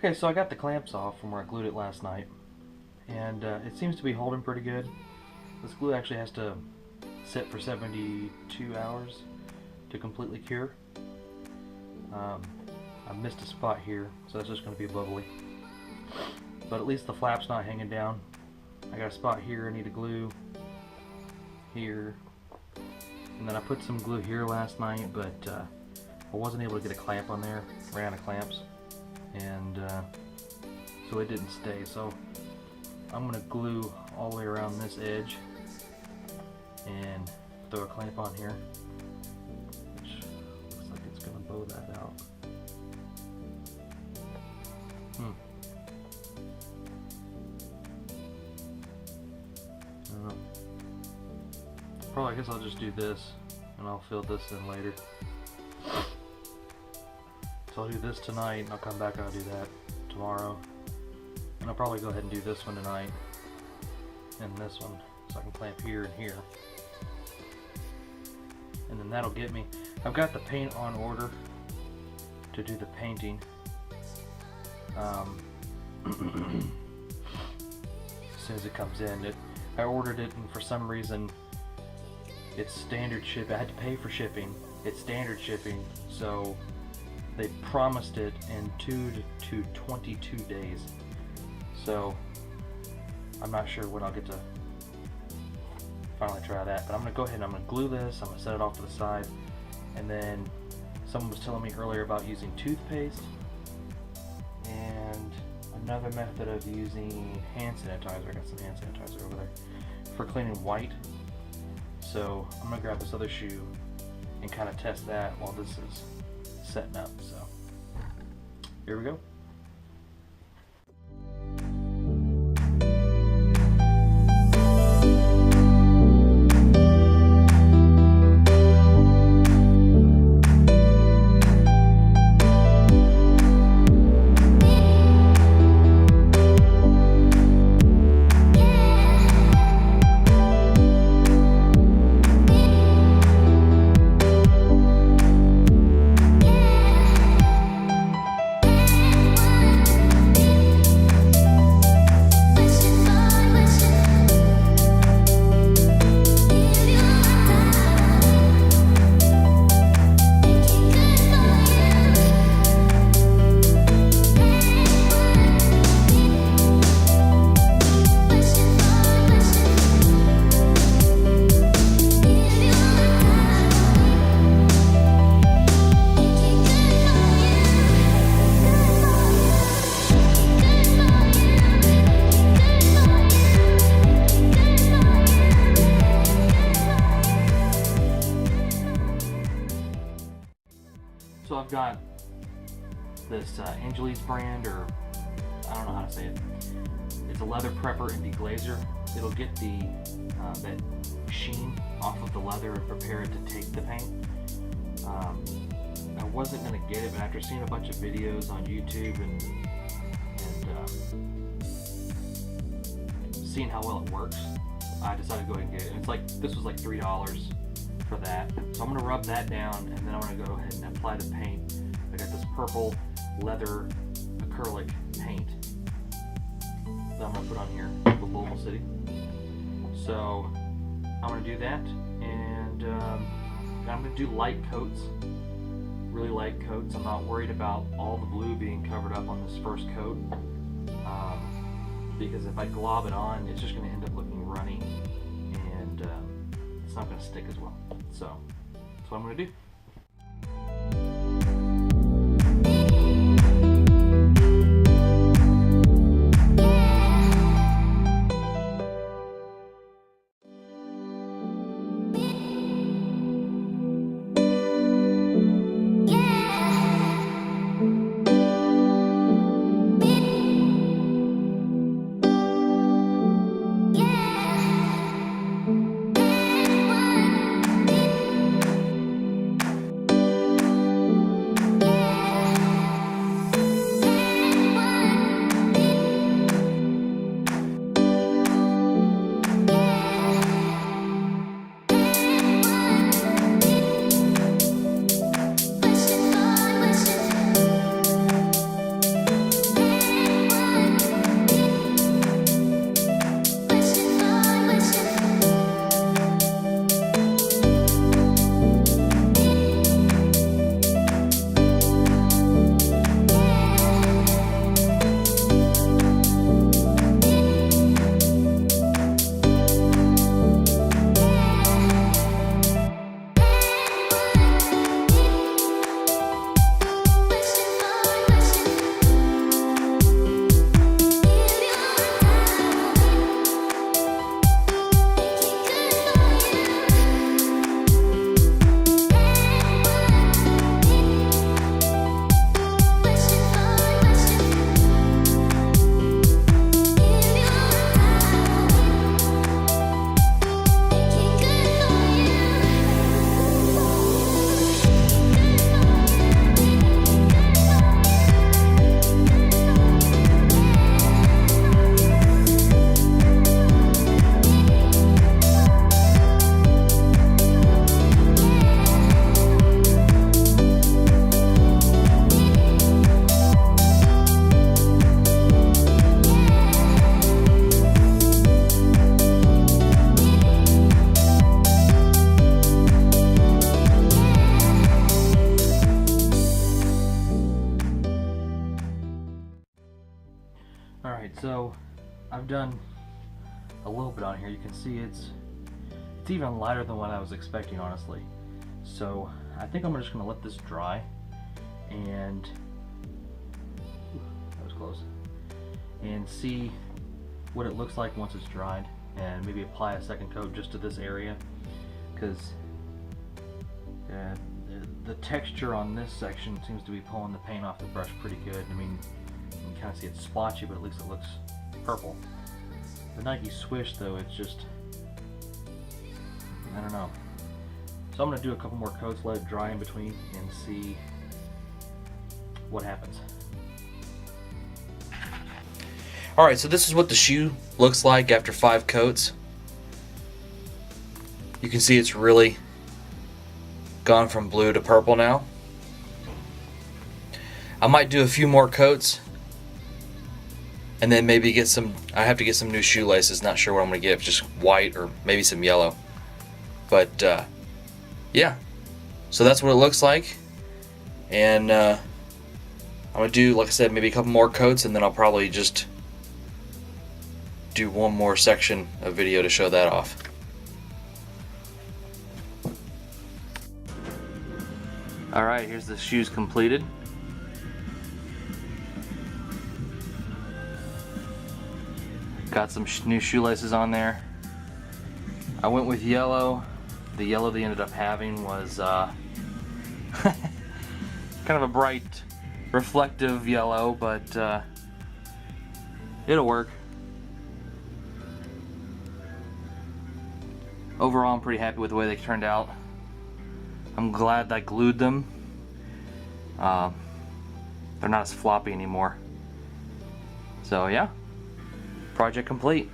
Okay, so I got the clamps off from where I glued it last night, and it seems to be holding pretty good. This glue actually has to sit for 72 hours to completely cure. I missed a spot here, so that's just going to be bubbly. But at least the flap's not hanging down. I got a spot here I need to glue, here, and then I put some glue here last night, but I wasn't able to get a clamp on there. Ran out of clamps, and so it didn't stay. So I'm going to glue all the way around this edge and throw a clamp on here, which looks like it's going to bow that out. Probably, I guess I'll just do this and I'll fill this in later. So I'll do this tonight and I'll come back and I'll do that tomorrow. And I'll probably go ahead and do this one tonight and this one, so I can clamp here and here. And then that'll get me. I've got the paint on order to do the painting. As soon as it comes in, I ordered it, and for some reason it's standard ship. I had to pay for shipping. It's standard shipping, so they promised it in 2 to 22 days. So I'm not sure when I'll get to finally try that, but I'm gonna go ahead and I'm gonna glue this. I'm gonna set it off to the side, and then someone was telling me earlier about using toothpaste and another method of using hand sanitizer. I got some hand sanitizer over there for cleaning white. So I'm gonna grab this other shoe and kind of test that while this is setting up. So here we go. So I've got this Angel's brand, or I don't know how to say it. It's a leather prepper and deglazer. It'll get the that sheen off of the leather and prepare it to take the paint. I wasn't going to get it, but after seeing a bunch of videos on YouTube and seeing how well it works, I decided to go ahead and get it. And it's like, this was like $3 for that. So I'm going to rub that down, and then I'm going to go ahead and apply the paint. I got this purple leather acrylic paint that I'm going to put on here with Louisville City. So I'm going to do that, and I'm going to do light coats, really light coats. I'm not worried about all the blue being covered up on this first coat, because if I glob it on, it's just going to end up looking runny, and it's not going to stick as well. So that's what I'm going to do. So I've done a little bit on here. You can see it's even lighter than what I was expecting, honestly. So I think I'm just gonna let this dry, and that was close, and see what it looks like once it's dried, and maybe apply a second coat just to this area, because the texture on this section seems to be pulling the paint off the brush pretty good. I mean, you can kind of see it's splotchy, but at least it looks purple. The Nike Swish, though, it's just, I don't know. So I'm going to do a couple more coats, let it dry in between, and see what happens. Alright, so this is what the shoe looks like after 5 coats. You can see it's really gone from blue to purple now. I might do a few more coats and then maybe get some, I have to get some new shoelaces, not sure what I'm going to get, just white or maybe some yellow. But yeah, so that's what it looks like, and I'm going to do, like I said, maybe a couple more coats, and then I'll probably just do one more section of video to show that off. Alright, here's the shoes completed. Got some new shoelaces on there. I went with yellow. The yellow they ended up having was kind of a bright, reflective yellow, but it'll work. Overall, I'm pretty happy with the way they turned out. I'm glad I glued them. They're not as floppy anymore. So yeah, project complete.